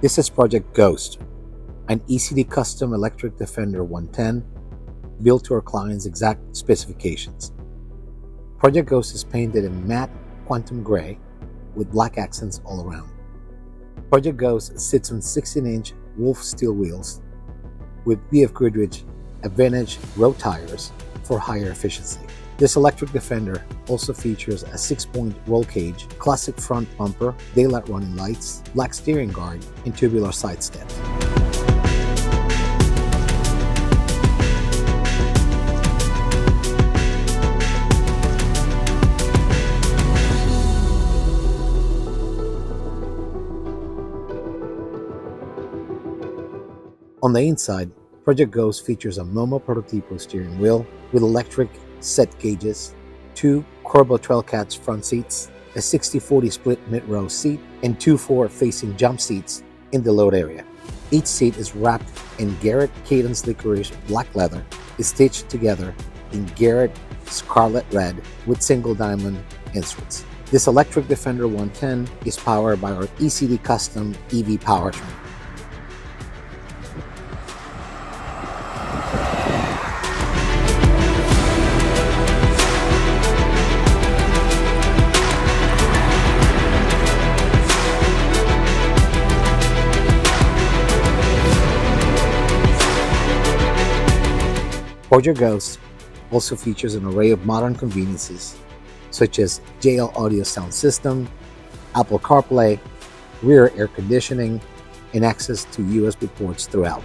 This is Project Ghost, an ECD custom electric Defender 110 built to our client's exact specifications. Project Ghost is painted in matte quantum gray with black accents all around. Project Ghost sits on 16-inch Wolf steel wheels with BF Goodrich Advantage road tires for higher efficiency. This electric Defender also features a 6-point roll cage, classic front bumper, daylight running lights, black steering guard, and tubular side steps. On the inside, Project Ghost features a Momo Prototipo steering wheel with electric set gauges, 2 Corbeau Trailcats front seats, a 60-40 split mid-row seat, and 2 forward-facing jump seats in the load area. Each seat is wrapped in Garrett Cadence licorice black leather, is stitched together in Garrett Scarlet Red with single diamond inserts. This electric Defender 110 is powered by our E.C.D custom EV powertrain. Project Ghost also features an array of modern conveniences such as JL audio sound system, Apple CarPlay, rear air conditioning, and access to USB ports throughout.